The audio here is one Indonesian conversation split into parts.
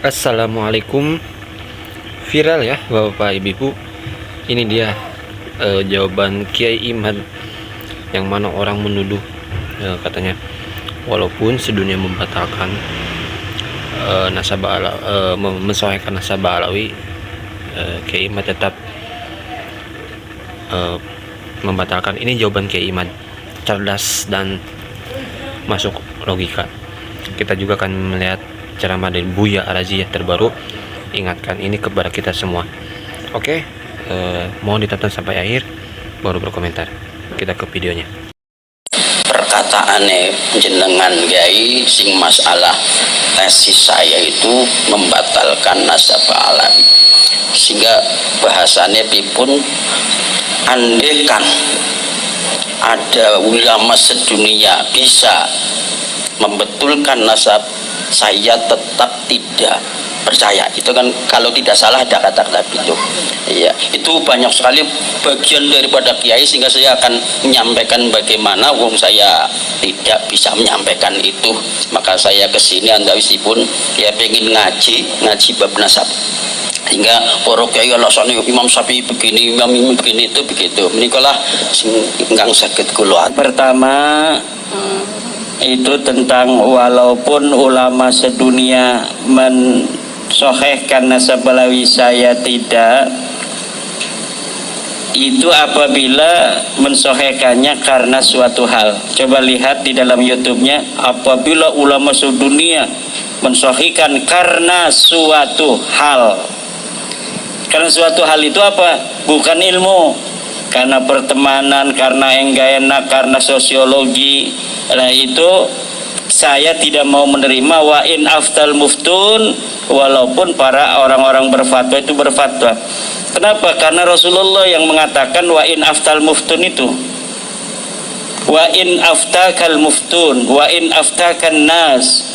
Assalamualaikum. Viral ya Bapak Ibu. Ini dia jawaban Kiai Imad yang mana orang menuduh katanya walaupun sedunia membatalkan nasabah mensoalkan nasabah alawi, Kiai Imad tetap membatalkan. Ini jawaban Kiai Imad, cerdas dan masuk logika. Kita juga akan melihat ceramah dari Buya Araziyah terbaru. Ingatkan ini kepada kita semua. Oke, mohon ditonton sampai akhir baru berkomentar. Kita ke videonya. Perkataane jenengan Kiai sing masalah tesis saya itu membatalkan nasabah alawi, sehingga bahasanya pipun andekan ada ulama sedunia bisa membetulkan nasab, saya tetap tidak percaya. Itu kan kalau tidak salah ada kata-kata itu. Iya, itu banyak sekali bagian daripada kiai, sehingga saya akan menyampaikan bagaimana wong saya tidak bisa menyampaikan itu. Maka saya kesini andawisipun ya pengen ngaji bab nasab. Hingga para kiai alasannya Imam Syafi'i begini, Imam ini begini, itu begitu. Menikalah ingkang saged kula. Pertama itu tentang walaupun ulama sedunia mensohehkan nasab alawi, saya tidak. Itu apabila mensohehkannya karena suatu hal. Coba lihat di dalam YouTube-nya, apabila ulama sedunia mensohihkan karena suatu hal. Karena suatu hal itu apa? Bukan ilmu, karena pertemanan, karena enggak enak, karena sosiologi. Nah itu saya tidak mau menerima. Wa in aftal muftun, walaupun para orang-orang berfatwa itu berfatwa. Kenapa? Karena Rasulullah yang mengatakan wa in aftal muftun itu, wa in aftakal muftun, wa in aftakan nas,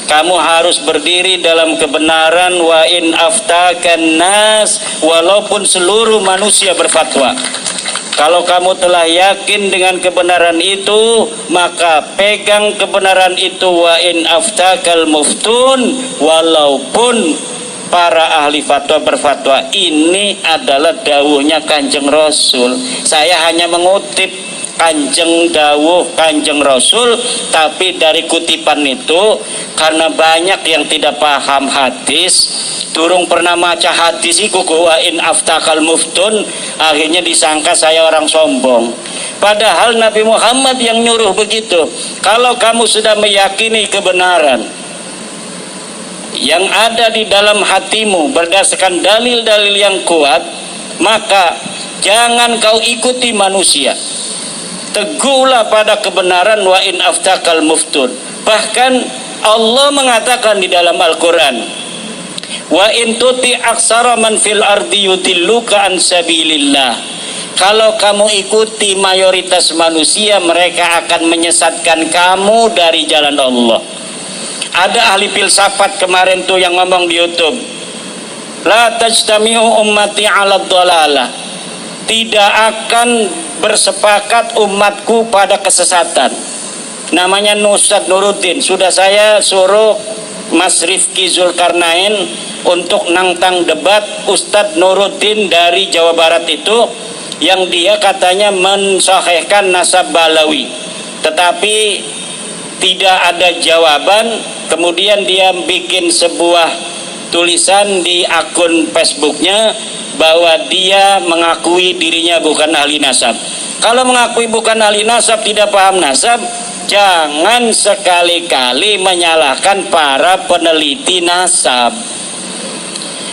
kamu harus berdiri dalam kebenaran. Wa in aftakan nas, walaupun seluruh manusia berfatwa. Kalau kamu telah yakin dengan kebenaran itu, maka pegang kebenaran itu. Wa in aftakal muftun, walaupun para ahli fatwa berfatwa. Ini adalah dawuhnya Kanjeng Rasul. Saya hanya mengutip Kanjeng Rasul, tapi dari kutipan itu, karena banyak yang tidak paham hadis, durung pernah maca hadis iku wa in aftakal muftun, akhirnya disangka saya orang sombong. Padahal Nabi Muhammad yang nyuruh begitu. Kalau kamu sudah meyakini kebenaran yang ada di dalam hatimu berdasarkan dalil-dalil yang kuat, maka jangan kau ikuti manusia. Teguhlah pada kebenaran. Wa in aftakal muftun. Bahkan Allah mengatakan di dalam Al-Quran, wa in tuti aksara man fil ardi yutilluka an sabilillah. Kalau kamu ikuti mayoritas manusia, mereka akan menyesatkan kamu dari jalan Allah. Ada ahli filsafat kemarin tuh yang ngomong di YouTube, la tajtami'u ummati 'ala dhalalah. Tidak akan bersepakat umatku pada kesesatan. Namanya Ustadz Nuruddin. Sudah saya suruh Mas Rifki Zulkarnain untuk nantang debat Ustadz Nuruddin dari Jawa Barat itu, yang dia katanya mensahihkan nasab balawi, tetapi tidak ada jawaban. Kemudian dia bikin sebuah tulisan di akun Facebooknya bahwa dia mengakui dirinya bukan ahli nasab. Kalau mengakui bukan ahli nasab, tidak paham nasab, jangan sekali-kali menyalahkan para peneliti nasab.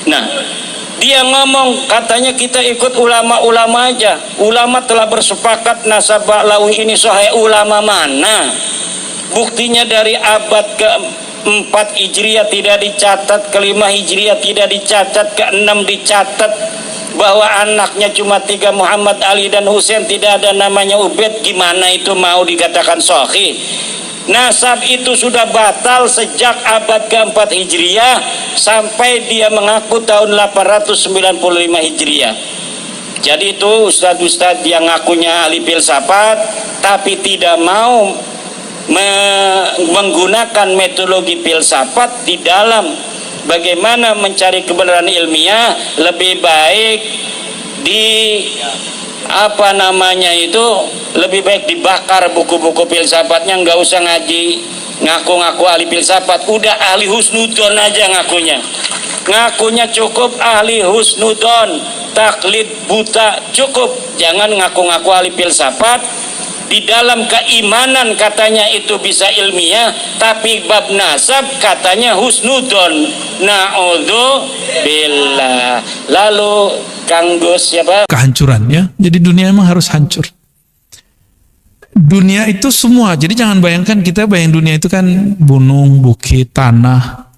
Nah, dia ngomong katanya kita ikut ulama-ulama aja. Ulama telah bersepakat nasab ba'lawi ini sahih. Ulama mana? Buktinya dari abad ke-4 Hijriah tidak dicatat, ke-5 Hijriah tidak dicatat, ke-6 dicatat bahwa anaknya cuma 3, Muhammad, Ali dan Husain, tidak ada namanya Ubaid. Gimana itu mau dikatakan sahih? Nasab itu sudah batal sejak abad ke-4 Hijriah sampai dia mengaku tahun 895 Hijriah. Jadi itu ustadz-ustadz yang ngakunya ahli filsafat tapi tidak mau menggunakan metodologi filsafat di dalam bagaimana mencari kebenaran ilmiah, lebih baik di lebih baik dibakar buku-buku filsafatnya, nggak usah ngaji ngaku-ngaku ahli filsafat, udah ahli husnudon aja ngakunya cukup ahli husnudon, taklid buta cukup, jangan ngaku-ngaku ahli filsafat. Di dalam keimanan katanya itu bisa ilmiah, tapi bab nasab katanya husnudon, na'udzubillah. Lalu Kang Gus siapa? Kehancuran ya. Jadi dunia emang harus hancur. Dunia itu semua. Jadi jangan bayangkan, kita bayang dunia itu kan gunung, bukit, tanah.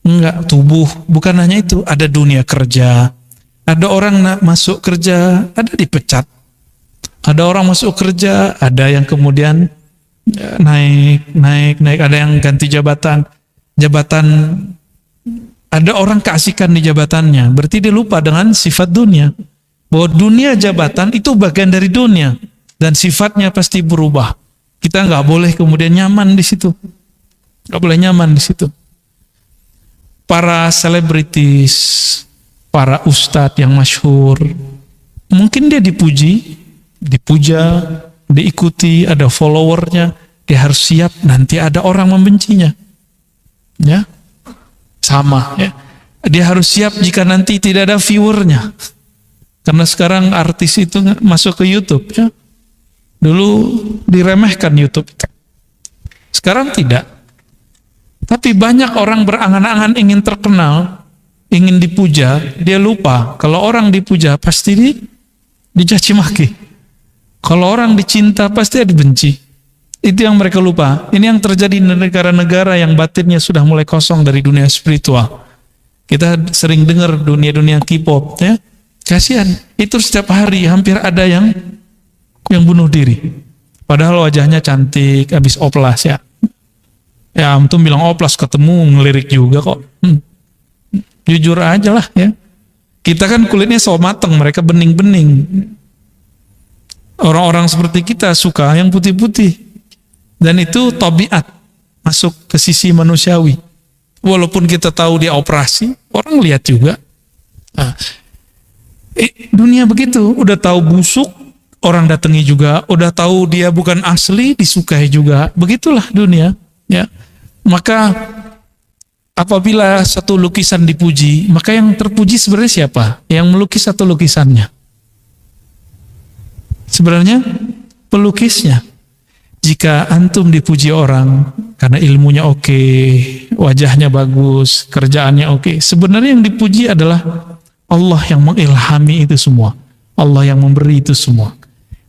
Enggak, tubuh. Bukan hanya itu. Ada dunia kerja. Ada orang masuk kerja, ada dipecat. Ada orang masuk kerja, ada yang kemudian naik. Ada yang ganti jabatan. Ada orang keasikan di jabatannya. Berarti dia lupa dengan sifat dunia. Bahwa dunia jabatan itu bagian dari dunia. Dan sifatnya pasti berubah. Kita nggak boleh kemudian nyaman di situ. Nggak boleh nyaman di situ. Para selebritis, para ustadz yang masyhur, mungkin dia dipuja, diikuti, ada followernya. Dia harus siap nanti ada orang membencinya. Ya, sama. Ya. Dia harus siap jika nanti tidak ada viewernya. Karena sekarang artis itu masuk ke YouTube. Ya. Dulu diremehkan YouTube. Sekarang tidak. Tapi banyak orang berangan-angan ingin terkenal, ingin dipuja, dia lupa kalau orang dipuja pasti dicaci maki. Kalau orang dicinta pasti dibenci. Itu yang mereka lupa. Ini yang terjadi di negara-negara yang batinnya sudah mulai kosong dari dunia spiritual. Kita sering dengar dunia-dunia K-pop, ya. Kasihan. Itu setiap hari hampir ada yang bunuh diri. Padahal wajahnya cantik, habis oplas ya. Ya, antum bilang oplas ketemu ngelirik juga kok. Jujur aja lah ya. Kita kan kulitnya so mateng, mereka bening-bening. Orang-orang seperti kita suka yang putih-putih. Dan itu tabiat, masuk ke sisi manusiawi. Walaupun kita tahu dia operasi, orang lihat juga. Nah, dunia begitu, udah tahu busuk, orang datangi juga, udah tahu dia bukan asli, disukai juga. Begitulah dunia, ya. Maka apabila satu lukisan dipuji, maka yang terpuji sebenarnya siapa? Yang melukis satu lukisannya. Sebenarnya pelukisnya. Jika antum dipuji orang karena ilmunya oke, wajahnya bagus, kerjaannya oke, sebenarnya yang dipuji adalah Allah yang mengilhami itu semua. Allah yang memberi itu semua.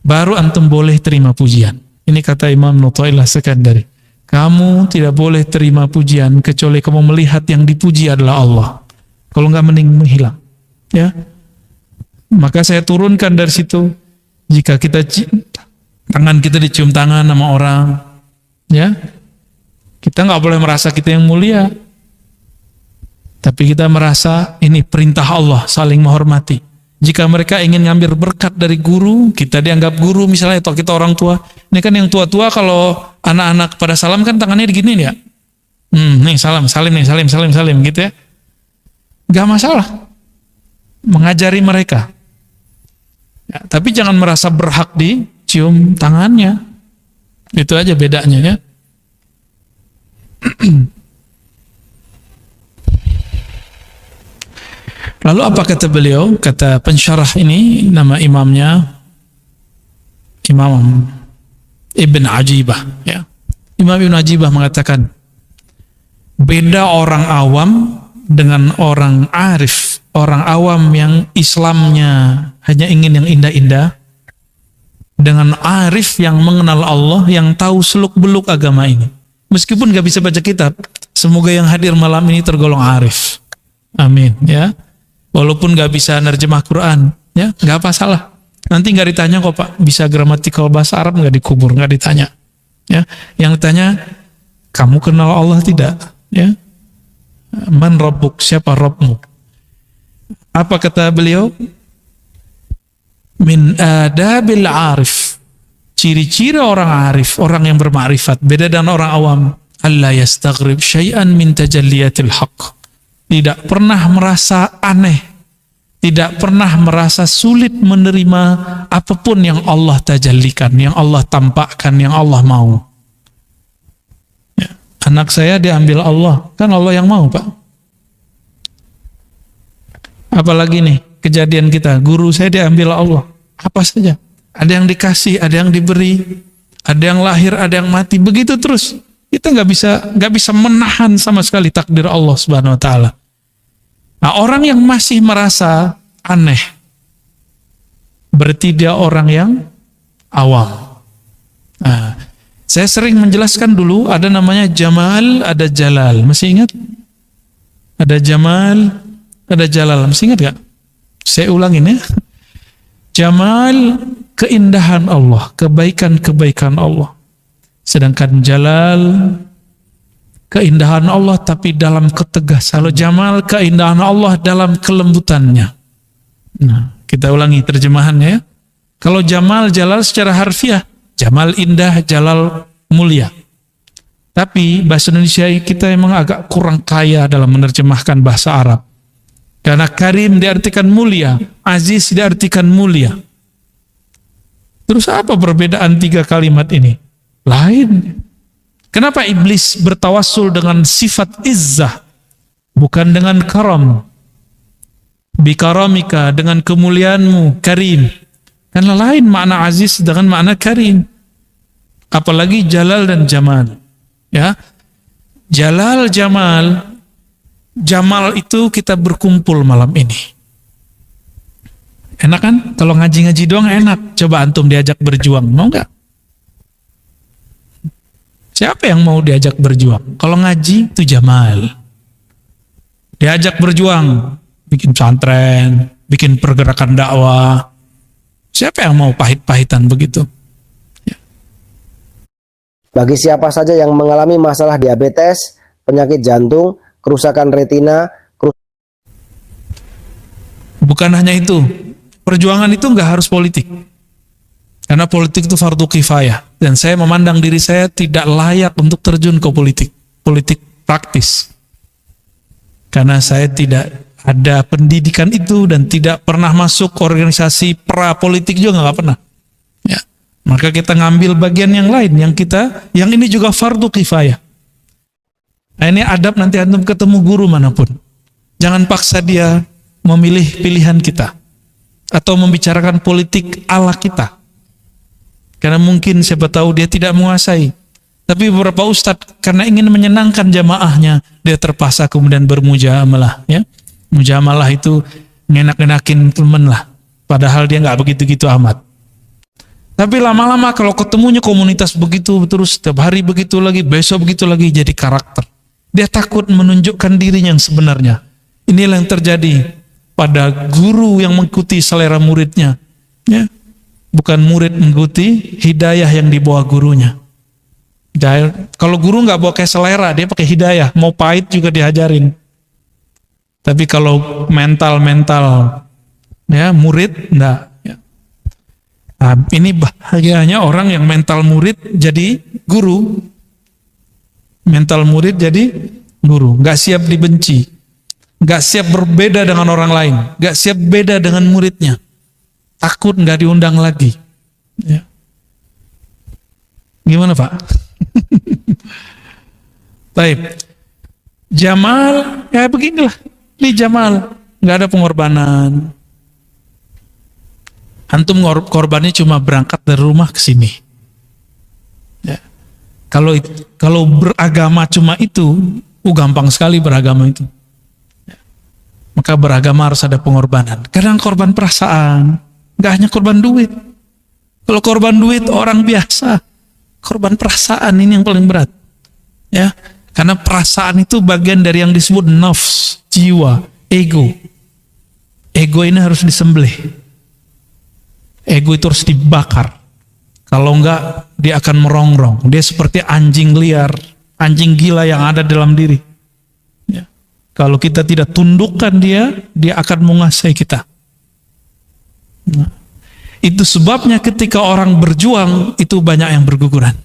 Baru antum boleh terima pujian. Ini kata Imam Nuthailah Sekandari. Kamu tidak boleh terima pujian kecuali kamu melihat yang dipuji adalah Allah. Kalau enggak mending menghilang. Ya. Maka saya turunkan dari situ, jika kita tangan kita dicium tangan sama orang, ya, kita nggak boleh merasa kita yang mulia, tapi kita merasa ini perintah Allah, saling menghormati. Jika mereka ingin ngambil berkat dari guru, kita dianggap guru misalnya, atau kita orang tua. Ini kan yang tua-tua kalau anak-anak pada salam kan tangannya digini ya. Nih salim gitu ya. Gak masalah. Mengajari mereka. Ya, tapi jangan merasa berhak dicium tangannya. Itu aja bedanya ya. Lalu apa kata beliau? Kata pensyarah ini, nama imamnya Imam Ibn Ajibah ya. Imam Ibn Ajibah mengatakan, beda orang awam dengan orang arif. Orang awam yang Islamnya hanya ingin yang indah-indah, dengan arif yang mengenal Allah, yang tahu seluk-beluk agama ini. Meskipun gak bisa baca kitab, semoga yang hadir malam ini tergolong arif. Amin ya. Walaupun gak bisa nerjemah Quran, ya gak apa salah. Nanti gak ditanya kok Pak, bisa gramatikal bahasa Arab gak dikubur, gak ditanya. Ya, yang ditanya, kamu kenal Allah tidak? Ya, man rabbuk, siapa Rabbmu? Apa kata beliau? Min adabil arif, ciri-ciri orang arif, orang yang bermakrifat, beda dengan orang awam. Allah yastaghrib syai'an min tajalliyatil haqq. tidak pernah merasa aneh, tidak pernah merasa sulit menerima apapun yang Allah tajallikan, yang Allah tampakkan, yang Allah mau. Ya, anak saya diambil Allah, kan Allah yang mau, Pak. Apalagi nih kejadian kita, guru saya diambil Allah, apa saja. Ada yang dikasih, ada yang diberi, ada yang lahir, ada yang mati, begitu terus. Kita nggak bisa menahan sama sekali takdir Allah Subhanahu Wa Taala. Nah, orang yang masih merasa aneh, berarti dia orang yang awam. Nah, saya sering menjelaskan dulu, ada namanya Jamal, ada Jalal. Masih ingat? Ada Jamal, ada Jalal. Masih ingat gak? Saya ulangin ya. Jamal, keindahan Allah, kebaikan-kebaikan Allah. Sedangkan Jalal, keindahan Allah tapi dalam ketegasan. Kalau Jamal, keindahan Allah dalam kelembutannya. Nah, kita ulangi terjemahannya ya. Kalau Jamal, Jalal secara harfiah, Jamal indah, Jalal mulia. Tapi bahasa Indonesia kita memang agak kurang kaya dalam menerjemahkan bahasa Arab. Karena Karim diartikan mulia, Aziz diartikan mulia. Terus apa perbedaan tiga kalimat ini? Lain. Kenapa iblis bertawassul dengan sifat izzah, bukan dengan karam? Bikaramika, dengan kemuliaanmu, karim. Karena lain makna aziz dengan makna karim. Apalagi jalal dan jamal. Ya, jalal, jamal. Jamal itu kita berkumpul malam ini. Enak kan? Kalau ngaji-ngaji doang enak. Coba antum diajak berjuang, mau nggak? Siapa yang mau diajak berjuang? Kalau ngaji itu jamal. Diajak berjuang, bikin pesantren, bikin pergerakan dakwah. Siapa yang mau pahit-pahitan begitu? Ya. Bagi siapa saja yang mengalami masalah diabetes, penyakit jantung, kerusakan retina, bukan hanya itu. Perjuangan itu nggak harus politik. Karena politik itu fardu kifayah. Dan saya memandang diri saya tidak layak untuk terjun ke politik. Politik praktis. Karena saya tidak ada pendidikan itu dan tidak pernah masuk organisasi pra-politik juga nggak pernah. Ya. Maka kita ngambil bagian yang lain. Yang ini juga fardu kifayah. Nah, ini adab nanti antum ketemu guru manapun. Jangan paksa dia memilih pilihan kita. Atau membicarakan politik ala kita. Karena mungkin siapa tahu dia tidak menguasai. Tapi beberapa ustadz karena ingin menyenangkan jamaahnya, dia terpaksa kemudian bermujamalah. Ya. Mujamalah itu ngenak-ngenakin temen lah. Padahal dia nggak begitu-gitu amat. Tapi lama-lama kalau ketemunya komunitas begitu terus setiap hari begitu lagi, besok begitu lagi, jadi karakter. Dia takut menunjukkan dirinya yang sebenarnya. Inilah yang terjadi pada guru yang mengikuti selera muridnya. Ya. Bukan murid mengikuti hidayah yang dibawa gurunya. Kalau guru nggak bawa kayak selera, dia pakai hidayah. Mau pahit juga diajarin. Tapi kalau mental ya murid enggak. Ya. Nah, ini bahagianya orang yang mental murid jadi guru. Mental murid jadi guru. Nggak siap dibenci. Nggak siap berbeda dengan orang lain. Nggak siap beda dengan muridnya. Takut nggak diundang lagi. Ya. Gimana Pak? Baik. Jamal, ya beginilah. Ini Jamal, nggak ada pengorbanan. Antum korbannya cuma berangkat dari rumah ke sini. Ya. Kalau beragama cuma itu, gampang sekali beragama itu. Ya. Maka beragama harus ada pengorbanan. Kadang korban perasaan. Gak hanya korban duit. Kalau korban duit orang biasa, korban perasaan ini yang paling berat. Ya, karena perasaan itu bagian dari yang disebut nafs, jiwa, ego. Ego ini harus disembelih. Ego itu harus dibakar. Kalau enggak, dia akan merongrong. Dia seperti anjing liar, anjing gila yang ada dalam diri. Ya. Kalau kita tidak tundukkan dia akan menguasai kita. Nah, itu sebabnya ketika orang berjuang itu banyak yang berguguran.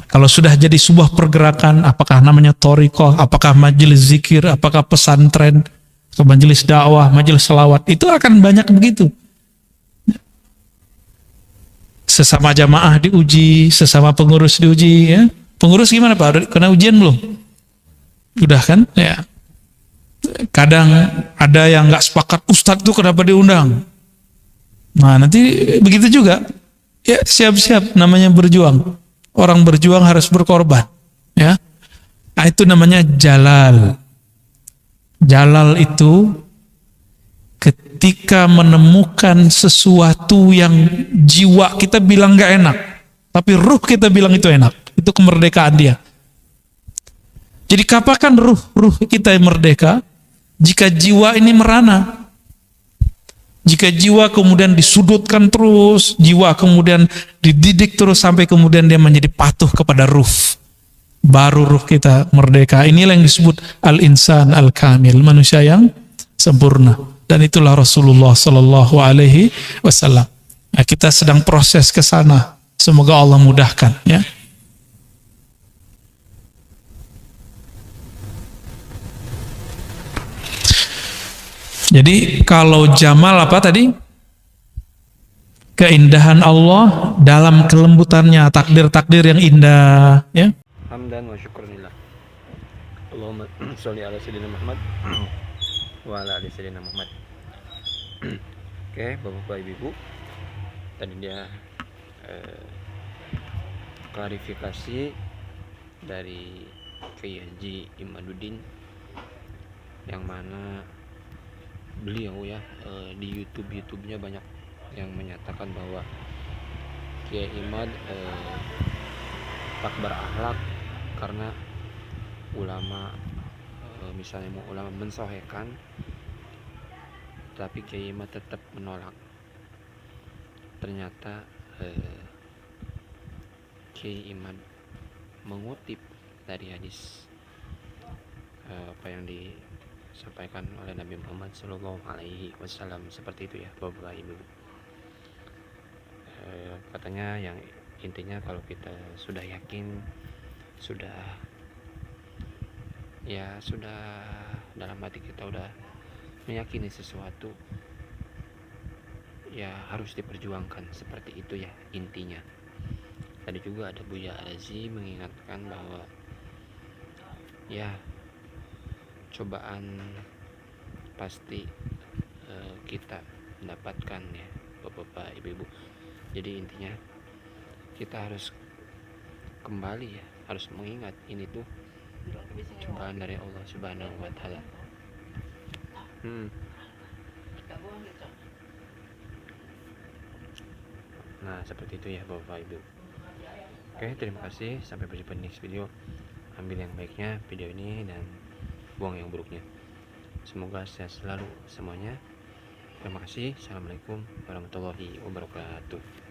Kalau sudah jadi sebuah pergerakan, apakah namanya thariqah, apakah majelis zikir, apakah pesantren, atau majelis dakwah, majelis selawat, itu akan banyak begitu. Sesama jamaah diuji, sesama pengurus diuji, ya. Pengurus gimana Pak? Udah kena ujian belum? Udah kan? Ya. Kadang ada yang nggak sepakat, Ustadz tuh kenapa diundang? Nah nanti begitu juga. Ya siap-siap, namanya berjuang. Orang berjuang harus berkorban. Ya. Nah, itu namanya jalal. Jalal itu ketika menemukan sesuatu yang jiwa kita bilang nggak enak, tapi ruh kita bilang itu enak. Itu kemerdekaan dia. Jadi kapan ruh kita yang merdeka? Jika jiwa ini merana. Jika jiwa kemudian disudutkan terus, jiwa kemudian dididik terus sampai kemudian dia menjadi patuh kepada ruh. Baru ruh kita merdeka. Inilah yang disebut al-insan al-kamil, manusia yang sempurna. Dan itulah Rasulullah Sallallahu Alaihi Wasallam. Nah, kita sedang proses ke sana. Semoga Allah mudahkan. Ya. Jadi kalau jamal apa tadi? Keindahan Allah dalam kelembutannya, takdir-takdir yang indah, ya. Hamdan wa syukranillah. Allahumma sholli ala sayyidina Muhammad wa ala ali sayyidina Muhammad. Oke, Bapak Ibu, tadi dia klarifikasi dari Kiai Haji Imaduddin, yang mana beliau ya di YouTube-nya banyak yang menyatakan bahwa Kiai Imad tak berakhlak karena ulama misalnya mau ulama mensohekan, tapi Kiai Imad tetap menolak. Ternyata Kiai Imad mengutip dari hadis apa yang disampaikan oleh Nabi Muhammad Sallallahu Alaihi Wasallam, seperti itu ya Bapak Ibu. Katanya yang intinya kalau kita sudah yakin, sudah dalam hati kita udah meyakini sesuatu, ya harus diperjuangkan, seperti itu ya intinya. Tadi juga ada Buya Razi mengingatkan bahwa ya cobaan pasti kita mendapatkan ya Bapak Ibu. Jadi intinya kita harus kembali ya, harus mengingat ini tuh cobaan dari Allah Subhanahu wa taala. Nah, seperti itu ya Bapak Ibu. Oke, terima kasih, sampai berjumpa di next video. Ambil yang baiknya video ini dan buang yang buruknya. Semoga sehat selalu semuanya. Terima kasih. Assalamualaikum warahmatullahi wabarakatuh.